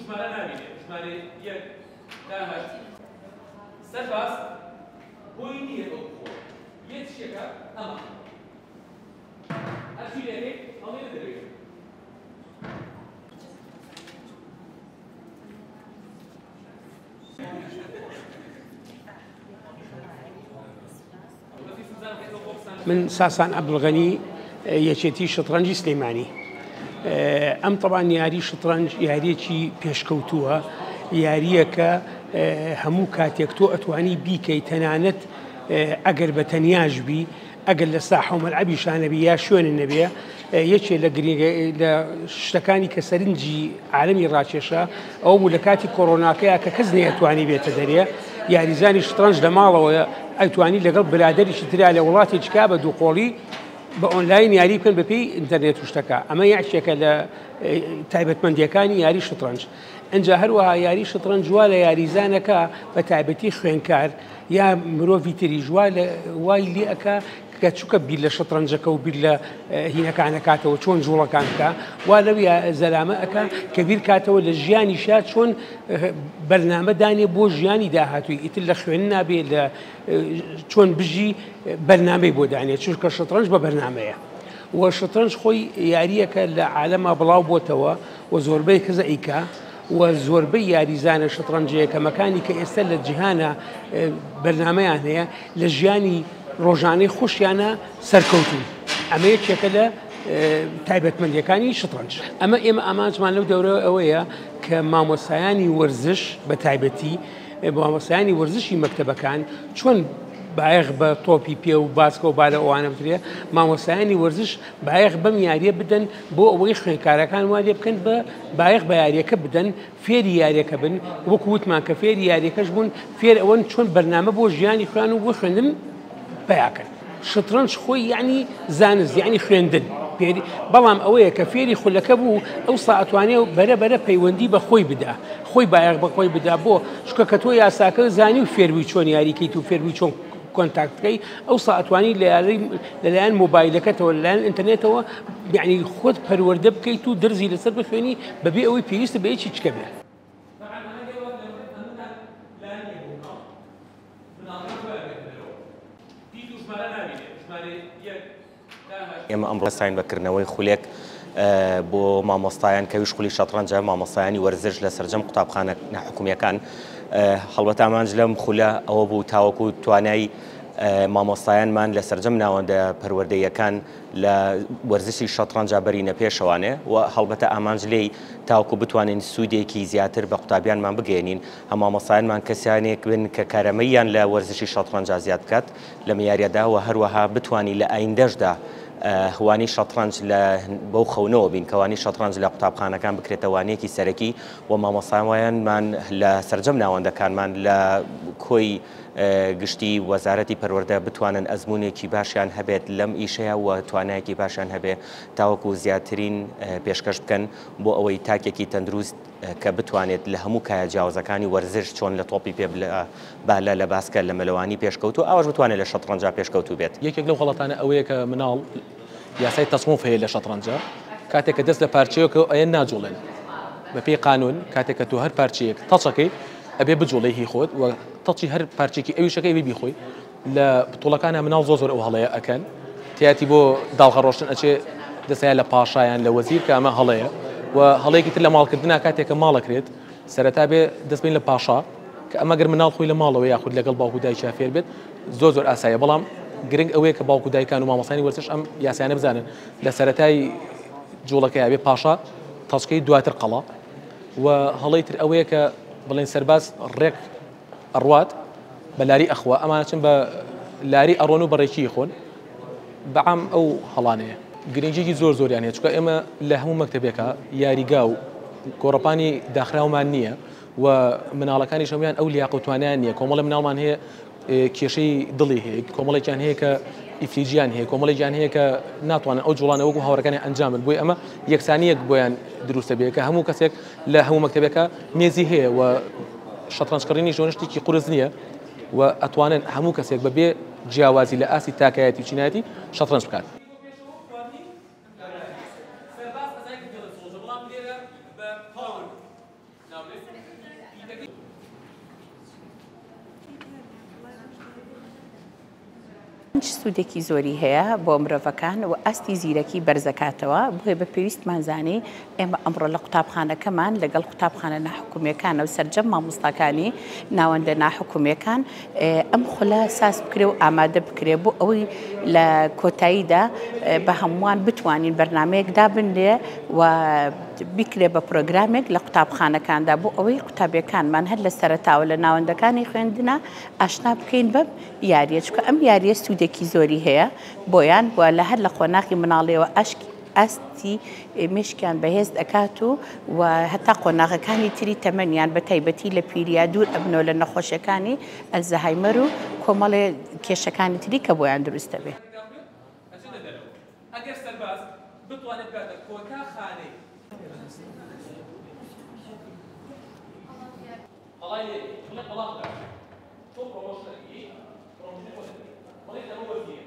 ژمارە نابینێ ژمارە یەک تا هەشت سەرباز بۆی نییە بۆ بخۆ یەک شتێکە ئەمە هەرچی لێرێ هەڵێ دەبێت من ساسان عبدالغني یەکێتی شطرنجی سلەیمانی. ئەم طبعا یاری شطرنج یاریەکی پێشکەوتووە، یاریەکە هەموو کاتێک تۆ ئەتوانی بیکەی تەنانەت ئەگەر بە تەنیاش بی ئەگەر لە ساحە و مەلعەبیشان نەبی یا شوێنە نەبێ یەکێ لە شتەکانی کە سەرنجی عالەمی ڕاکێشە ئەو بوو لە کاتی کۆڕۆناکەیە کە کەس نەیەتوانی بێتە دەرێ یاریزانی شطرنج لە ماڵەوە ئەتوانی لەگەڵ برادەریشی تریا لە وڵاتێکی کا بە دووقۆڵی بە ئۆنلاین یاری بکەن بەپێی ئینتەرنێت و شتەکە ئەمە یاکێکە لە تایبەتمەندیەکانی یاری شطرنج. ئەنجا هەروەها یاری شطرنج وا لە یاریزانەکە بە تایبەتی خوێنکار یا مرۆڤی تری وای لێ ئەکا کە چووکە بیر لە شطرنجەکە و بیر لە هینەکانەکاتەوە چۆن جوڵەکان بکە وا لەو زەلامە ئەکا کە بیر کاتەوە لە ژیانی شا چۆن بەرنامەدانێ بۆ ژیانی داهاتووی ئیتر لە خوێن نابێت لە چۆن بژی بەرنامەی بۆ دانێت چونکە شطرنج بە بەرنامەیە و شطرنج خۆی یاریەکە لە عالەما بڵاو بۆتەوە و زۆربەی کەزە ئیکا و زۆربەی یاریزانە شطرنجەیە کە مەکانی کە ئێستا لە جیهانە بەرنامەیان هەیە لە ژیانی ڕۆژانەی خۆشیانە سەرکەوتون. ئەمە یەکێکە لە تایبەتمەندیەکانی شطرنج. ئەمە ئێمە ئامانجمان لەو دەورە ئەوەیە کە مامۆسایانی وەرزش بە تایبەتی مامۆسایانی وەرزشی مەکتەبەکان چۆن بایەخ بە تۆپی پێ و باسکە و بالە ئەوانە بترێ مامۆسایانی وەرزش بایەخ بەم یاریە بدەن بۆ ئەوەی خوێنکارەکان وا لێ بکەن بە بایەخ بە یاریەکە بدەن فێری یاریەکە بن وەکو وتمان کە فێری یاریەکەش بوون فێر ئەوەن چۆن بەرنامە بۆ ژیانی خوێن و بۆ خوێندن پیاکەن. شطرنج خۆی یعنی زانست یعنی خوێندن بەڵام ئەوەیە کە فێری خولەکە بوو ئەو ساعتوانێ و بەرەبەرە پەیوەندی بە خۆی بدا خۆی بایەخ بە خۆی بدا بۆ چکە کە تۆ یاساکە زانی و فێروی چۆن یاریکەیت و فێروی چۆن کۆنتاکتەکەی ئەو ساعتوانی لەلایەن مۆبایلەکەتەوە لەلایەن ئینتەرنێتەوە یعنی خۆت پەروەردە بکەیت و دەرزی لەسەر بخوێنی بەبێ ئەوەی پێویستە بە یەکی چکە بێ. ئێمە ئەمڕۆ ساین بەکردنەوەی خولێک بۆ مامۆستایان کەویش خولی شەترەنجە مامۆستایانی وەرزش لە سەرجەم قوتابخانە ناحکومیەکان هەڵبەت ئامانج لەم خولە ئەوە بوو تاوەکو توانای مامۆستایانمان لە سەرجەم ناوەندە پەروەردەیەکان لە وەرزشی شەترەنجە بەرینە پێشەوانێ و هەڵبەتە ئامانج لێی تاوەکو بتوانین سوودێکی زیاتر بە قوتابیانمان بگەێنین هەم مامۆستایانمان کەسیانێک بن کە کارەمەیان لە وەرزشی شەترەنجە زیاد بکات لە میاریەدا و هەروەها بتوانی لە ئایندەشدا هوانی شەترەنج بەو خەونەوە بین کەوانی شەترەنج لە قوتابخانەکان بکرێتەوانەیەکی سەرەکی و مامۆستایانمان لە سەرجەم ناوەندەکانمان لە کۆی گشتی وەزارەتی پەروەردە بتوانن ئەزمونێکی باشیان هەبێت لەم ئیشەیە و توانایەکی باشیان هەبێ تاوەکو زیاترین پێشکەش بکەن بۆ ئەوەی تاکێکی تەندروست کە بتوانێت لە هەموو کایە جیاوازەکانی وەرزش چۆن لە تۆپی پێ بالە لە باسکە لە مەلەوانی پێشکەوت و ئەوەش بتوانێت لە شەترەنجە پێشکەوتو بێت. یەکێک لەو غەڵەتانە ئەوەیە کە مناڵ یاسای تەسموف هەیە لە شەترەنجە کاتێک کە دەست لە پارچەیەکە ئەیە ناجوڵێن بەپێی قانون کاتێک کە تۆ هەر پارچەیەک تەچەکەی ئەبێ بجوڵی هی خۆت و تەچی هەر پارچێکی ئەویشەکەی ببی خۆی لە بتوڵەکانە مناڵ زۆر ئەو هەڵەیە ئەکەن تیاتی بۆ داڵغەڕۆشتن ئەچێ دەسەیە لە پاشایان لە وەزیر کە ئەمە هەڵەیە و هەڵەیەکی تر لە ماڵکردنا کاتێککە ماڵەکرێت سەرەتا بێ دەستبین لە پاشا کە ئەمەگەر مناڵ خۆی لە ماڵەوە یاخود لەگەڵ باوکو دایکی فێر بێت زۆر ئاساییە بەڵام گرنگ ئەوەیە کە باوکو دایکان و مامۆستایانی وەرزش ئەم یاسیانە بزانن لە سەرەتای جوڵەکەی بێ پاشا تەچکەی دواتر قەڵا و هەڵەی تر ئەوەیە کە بڵێن سەرباز ڕێک ئەڕوات بە لاری ئەخوا ئەمانە چن بە لاری ئەڕۆن و بەڕێکی خۆن بەعام ئەو هەڵانەیە گرنگێکی زۆریان هەیە چکە ئێمە لە هەموو مەکتەبێکە یاریگا و گۆڕەپانی داخراومان نییە و مناڵەکانی شەمیان ئەو لیاقوتوانیان نییە کۆمەڵە مناڵمان هەیە کێشەی دڵی هەیە کۆمەڵێکیان هەیە کە ئیفلیجیان هەیە کۆمەڵێکیان هەیە کە ناتوانن ئەو جوڵانە وەکو هاوڕەکانی ئەنجامن بۆی ئەمە یەکسانیەک بۆیان دروستە بێت کە هەموو کەسێک لە هەموو مەکتەبێکە مێزی هەیە و شەترەنجکردنی ژۆنشتێکی قورس نییە و ئەتوانن هەموو کەسێک بەبێ جیاوازی لە ئاسی تاکایەتی و چینایەتی شەترەنج بکات. شەترەنج سوودێکی زۆری هەیە بۆ مرۆڤەکان و ئەستی زیرەکی بەرزەکاتەوە بۆیە بە پێویستمانزانی ئێمە ئەمڕۆ لە قوتابخانەکەمان لەگەڵ قوتابخانە ناحکومیەکانە و سەرجەم مامۆستاکانی ناوەندە ناحکومیەکان ئەم خولە ساس بکرێ و ئامادە بکرێ بۆ ئەوەی لە کۆتاییدا بە هەمووان بتوانین بەرنمەیەک دابنێ و بیکرێ بە پرۆگرامێک لە قوتابخانەکاندا بۆ ئەوەی قوتابیەکانمان هەر لە سەرەتاوە لە ناوەندەکانی خوێندنە ئاشنا بکەین بەم یاریە چکە ئەم یاریە سوودێکی زۆری هەیە بۆیان وە لە هەر لە خۆناغی مناڵیەوە ئەستی مشکیان بەهێز دەکات و هەتا قۆناغەکانی تری تەمەنیان بە تایبەتی لە پیریا دوور ئەبنەوە لە نەخۆشیەکانی ئەلزەهایمەر و کۆمەڵێ کێشەکانی تری کە بۆیان دروستە بێ. ئەگەر سەرباز بتوانێت بێتە کۆتاخانەی ئەڵای لێ بڵێ بەڵام تۆ پرۆمۆشنەرگی پرۆمۆشنی خۆدەکەی بڵێ لەمە وەرگێ